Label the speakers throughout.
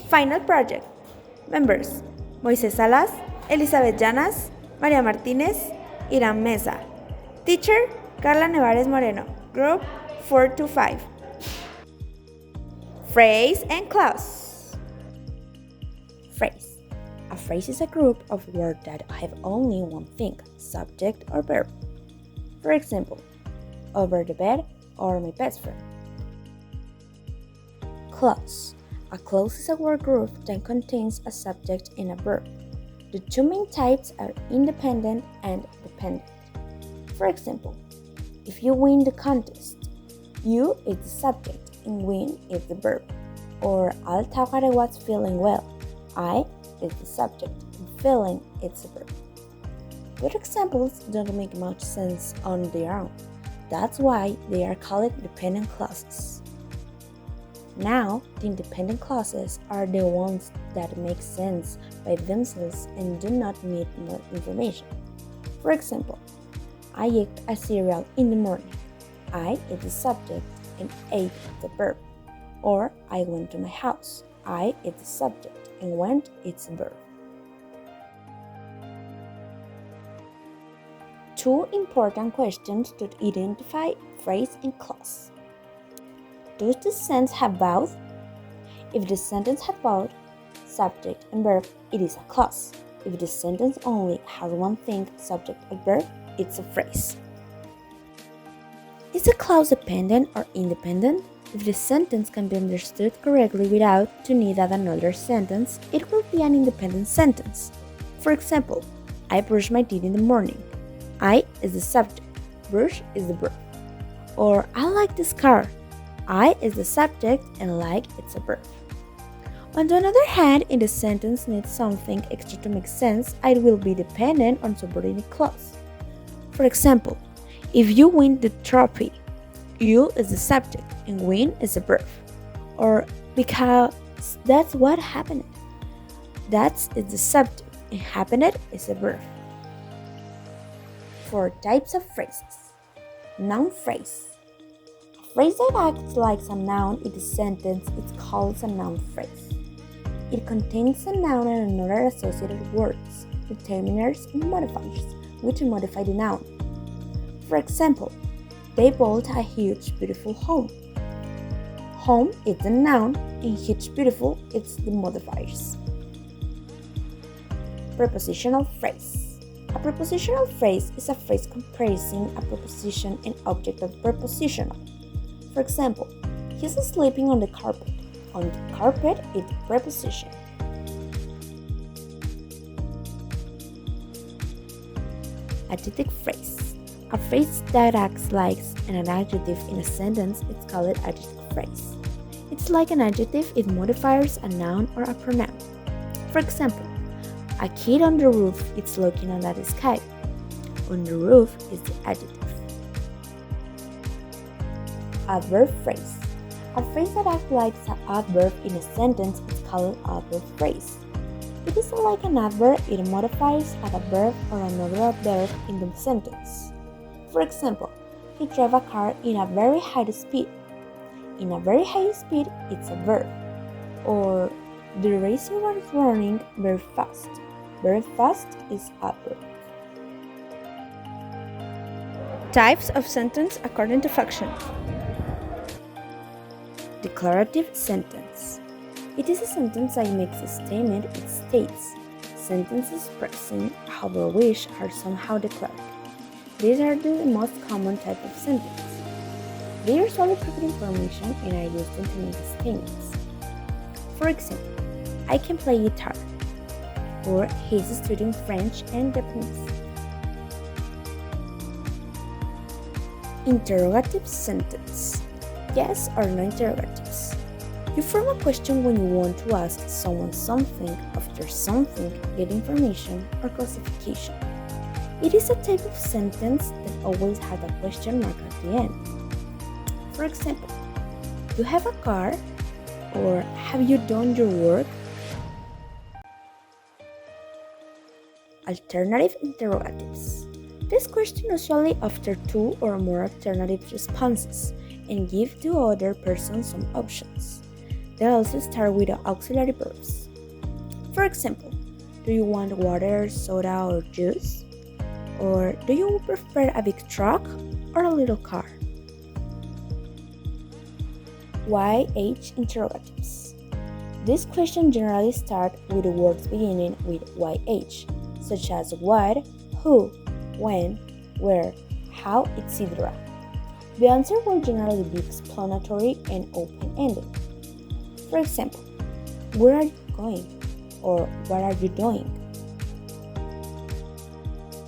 Speaker 1: Final project. Members: Moisés Salas, Elizabeth Llanas, María Martínez, Irán Mesa. Teacher: Carla Nevares Moreno. Group 425. Phrase and clause. Phrase. A phrase is a group of words that have only one thing, subject or verb. For example, over the bed or my best friend. Clause. A clause is a word group that contains a subject and a verb. The two main types are independent and dependent. For example, if you win the contest, you is the subject and win is the verb. Or I'll talk I was feeling well. I is the subject and feeling is the verb. Both examples don't make much sense on their own. That's why they are called dependent clauses. Now, the independent clauses are the ones that make sense by themselves and do not need more information. For example, I ate a cereal in the morning. I is the subject and ate the verb. Or I went to my house. I is the subject and went is the verb. Two important questions to identify phrase and clause. Does the sentence have both? If the sentence has both, subject and verb, it is a clause. If the sentence only has one thing, subject or verb, it's a phrase. Is a clause dependent or independent? If the sentence can be understood correctly without to need add another sentence, it will be an independent sentence. For example, I brush my teeth in the morning. I is the subject, brush is the verb. Or I like this car. I is the subject and like it's a verb. On the other hand, if the sentence needs something extra to make sense, it will be dependent on subordinate clause. For example, if you win the trophy, you is the subject and win is a verb. Or because that's what happened. That is the subject and happened is a verb. 4 types of phrases. Noun phrase. A phrase that acts like a noun in the sentence is called a noun phrase. It contains a noun and another associated words, determiners and modifiers, which modify the noun. For example, they built a huge, beautiful home. Home is the noun and huge, beautiful is the modifiers. Prepositional phrase. A prepositional phrase is a phrase comprising a preposition and object of prepositional. For example, he's sleeping on the carpet. On the carpet is the preposition. Adjective phrase. A phrase that acts like an adjective in a sentence is called adjective phrase. It's like an adjective, it modifies a noun or a pronoun. For example, a kid on the roof is looking at the sky. On the roof is the adjective. Adverb phrase. A phrase that acts like an adverb in a sentence is called adverb phrase. It is like an adverb, it modifies a verb or another verb in the sentence. For example, he drove a car in a very high speed. In a very high speed, it's a verb. Or the racer was running very fast. Very fast is adverb. Types of sentence according to function. Declarative sentence. It is a sentence that makes a statement, it states. Sentences expressing how or wish are somehow declared. These are the most common type of sentence. They are solely private information and are used to make statements. For example, I can play guitar. Or he's studying French and Japanese. Interrogative sentence. Yes or no interrogatives. You form a question when you want to ask someone something after something, get information or classification. It is a type of sentence that always has a question mark at the end. For example, do you have a car? Or have you done your work? Alternative interrogatives. This question usually after 2 or more alternative responses and give the other person some options. They also start with auxiliary verbs. For example, do you want water, soda, or juice? Or do you prefer a big truck or a little car? YH interrogatives. This question generally starts with words beginning with YH, such as what, who, when, where, how, etc. The answer will generally be explanatory and open-ended. For example, where are you going? Or what are you doing?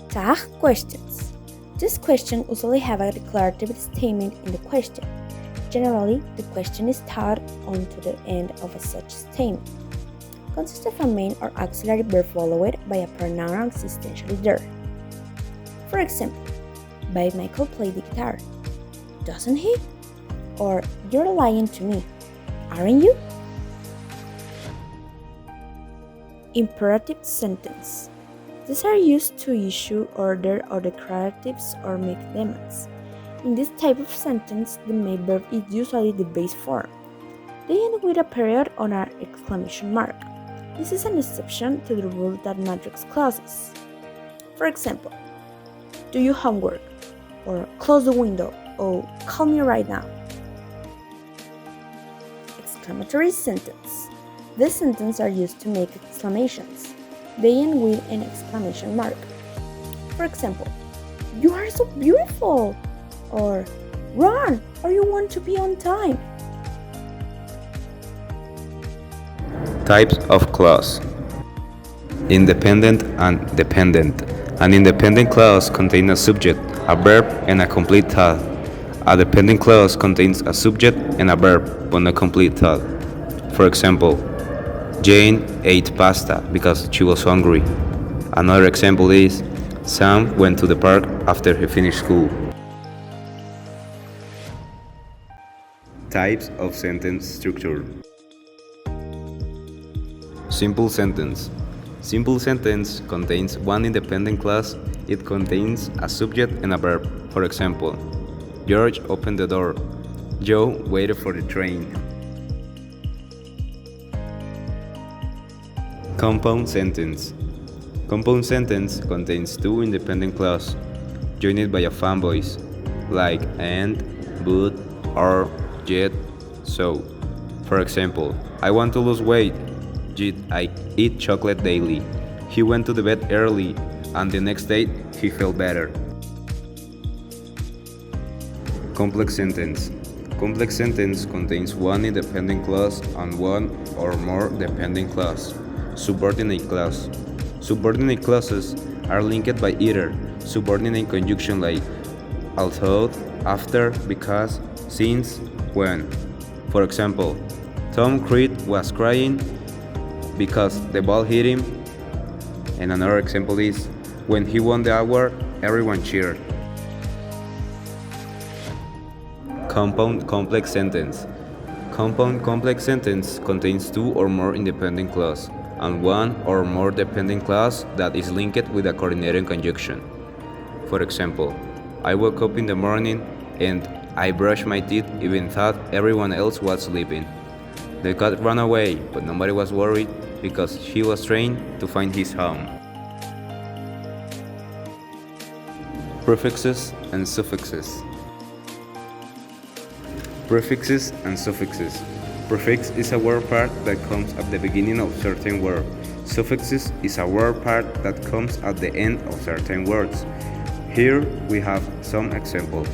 Speaker 1: Tag questions. This question usually have a declarative statement in the question. Generally, the question is tagged onto the end of such statement. Consists of a main or auxiliary verb followed by a pronoun existentially there. For example, Babe Michael play the guitar. Doesn't he? Or you're lying to me, aren't you? Imperative sentence. These are used to issue order or declaratives or make demands. In this type of sentence, the main verb is usually the base form. They end with a period or an exclamation mark. This is an exception to the rule that matrix clauses. For example, do your homework, or close the window, or call me right now. Exclamatory sentence. These sentences are used to make exclamations. They end with an exclamation mark. For example, you are so beautiful, or run, or you want to be on time.
Speaker 2: Types of clause. Independent and dependent. An independent clause contains a subject, a verb, and a complete thought. A dependent clause contains a subject and a verb, but no complete thought. For example, Jane ate pasta because she was hungry. Another example is, Sam went to the park after he finished school. Types of sentence structure. Simple sentence. Simple sentence contains one independent clause. It contains a subject and a verb. For example, George opened the door. Joe waited for the train. Compound sentence. Compound sentence contains two independent clauses joined by a fan voice, like and, but, or, yet, so. For example, I want to lose weight, yet I eat chocolate daily. He went to the bed early, and the next day he felt better. Complex sentence. Complex sentence contains one independent clause and one or more dependent clause. Subordinate clause. Subordinate clauses are linked by either subordinate conjunction like although, after, because, since, when. For example, Tom Creed was crying because the ball hit him. And another example is, when he won the award, everyone cheered. Compound complex sentence. Compound complex sentence contains two or more independent clauses and one or more dependent clause that is linked with a coordinating conjunction. For example, I woke up in the morning and I brushed my teeth even though everyone else was sleeping. The cat ran away, but nobody was worried because he was trained to find his home. Prefixes and suffixes. Prefixes and suffixes. Prefix is a word part that comes at the beginning of certain word. Suffixes is a word part that comes at the end of certain words. Here we have some examples.